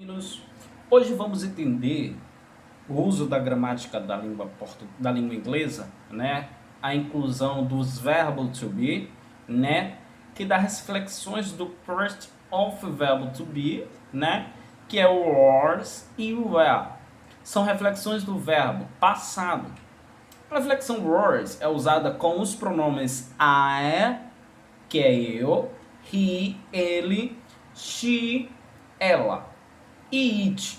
Meninos, hoje vamos entender o uso da gramática da língua inglesa, né? A inclusão dos verbos to be, né? Que dá as reflexões do first of verbo to be, né? Que é o was e o were. São reflexões do verbo passado. A reflexão was é usada com os pronomes I, que é eu, he, ele, she, ela, e it,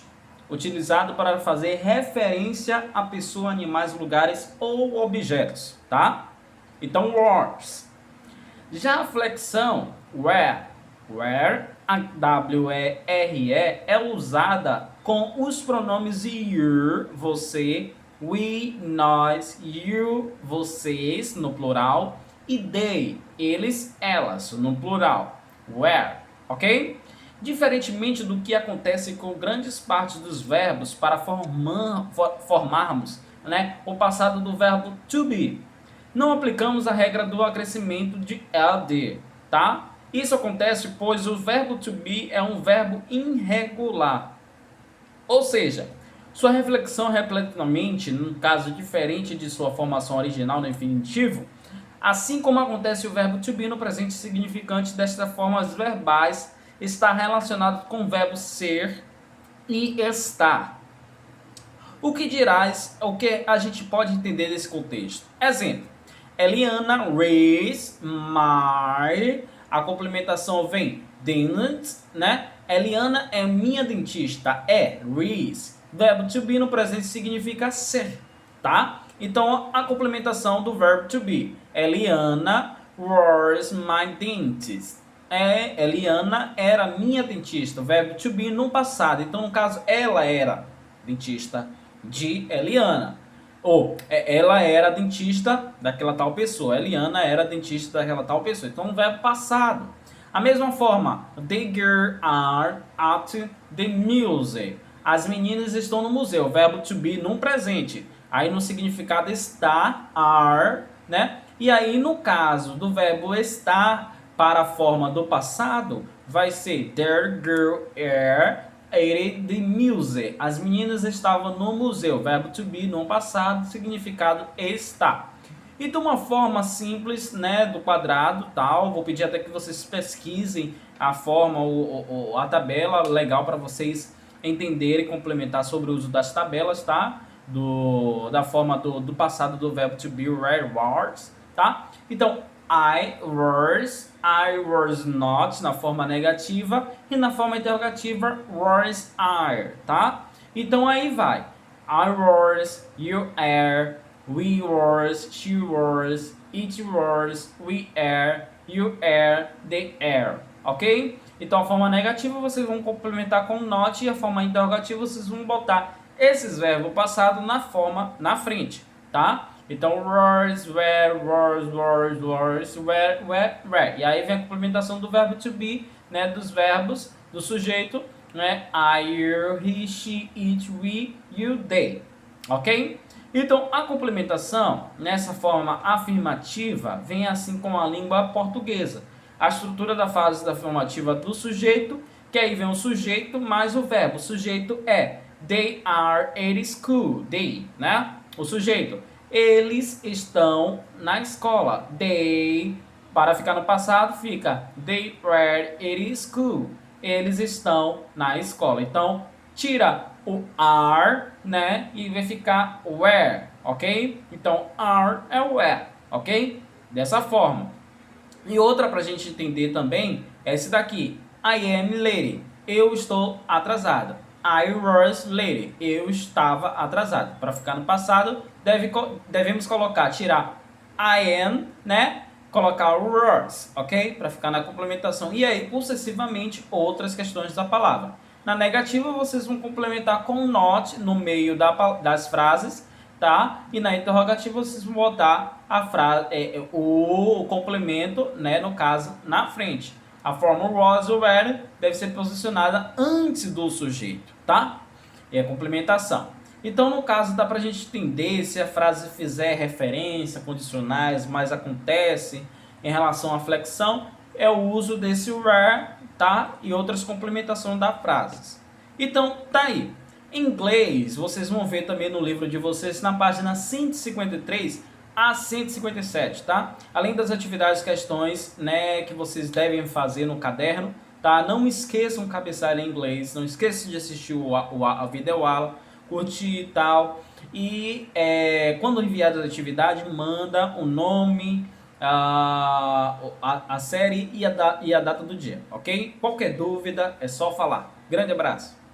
utilizado para fazer referência a pessoa, animais, lugares ou objetos, tá? Então, was. Já a flexão where, a W-E-R-E, é usada com os pronomes you, você, we, nós, you, vocês, no plural, e they, eles, elas, no plural. Where, ok? Diferentemente do que acontece com grandes partes dos verbos para formarmos, né, o passado do verbo to be, não aplicamos a regra do acrescimento de ed, tá? Isso acontece pois o verbo to be é um verbo irregular. Ou seja, sua reflexão repletamente, num caso diferente de sua formação original no infinitivo, assim como acontece o verbo to be no presente significante, desta forma as verbais está relacionado com o verbo ser e estar. O que dirás, o que a gente pode entender desse contexto? Exemplo, Eliana raised my, a complementação vem dentist, né? Eliana é minha dentista, é raised. Verbo to be no presente significa ser, tá? Então, a complementação do verbo to be. Eliana was my dentist. Eliana era minha dentista. Verbo to be no passado. Então, no caso, ela era dentista de Eliana. Ou ela era dentista daquela tal pessoa. Eliana era dentista daquela tal pessoa. Então, um verbo passado. A mesma forma, the girls are at the museum. As meninas estão no museu. Verbo to be no presente. Aí no significado estar, are, né? E aí no caso do verbo estar para a forma do passado, vai ser their girl are at the museum. As meninas estavam no museu. Verbo to be no passado, significado estar. E de uma forma simples, né, do quadrado, tal, vou pedir até que vocês pesquisem a forma, a tabela legal para vocês entenderem e complementar sobre o uso das tabelas, tá? Da forma do passado do verbo to be, were, was, tá? Então, I was not, na forma negativa, e na forma interrogativa, was are, tá? Então, aí vai. I was, you are, we was, she was, it was, we are, you are, they are, ok? Então, a forma negativa vocês vão complementar com not, e a forma interrogativa vocês vão botar esses verbos passados na frente, tá? Então, was, were, were. E aí vem a complementação do verbo to be, né? Dos verbos, do sujeito, né? I, you, he, she, it, we, you, they. Ok? Então, a complementação, nessa forma afirmativa, vem assim com a língua portuguesa. A estrutura da frase afirmativa do sujeito, que aí vem o sujeito mais o verbo. O sujeito é they are at school. They, né? O sujeito. Eles estão na escola. They, para ficar no passado, fica they were at school. Eles estão na escola. Então, tira o are, né? E vai ficar were, ok? Então, are é were, ok? Dessa forma. E outra para a gente entender também é esse daqui. I am late. Eu estou atrasado. I was late. Eu estava atrasado. Para ficar no passado, devemos tirar I am, né? Colocar o was, ok? Para ficar na complementação. E aí, sucessivamente, outras questões da palavra. Na negativa, vocês vão complementar com not no meio das frases, tá? E na interrogativa, vocês vão botar a frase, o complemento, né? No caso, na frente. A forma was ou were deve ser posicionada antes do sujeito, tá? E a complementação. Então, no caso, dá pra gente entender se a frase fizer referência, condicionais, mas acontece em relação à flexão, é o uso desse were, tá? E outras complementações das frases. Então, tá aí. Em inglês, vocês vão ver também no livro de vocês, na página 153 a 157, tá? Além das atividades, questões, né, que vocês devem fazer no caderno, tá? Não esqueçam o cabeçalho em inglês, não esqueçam de assistir a videoaula, curtir e tal. E quando enviar a atividade, manda o nome, a série e a data do dia, ok? Qualquer dúvida é só falar. Grande abraço!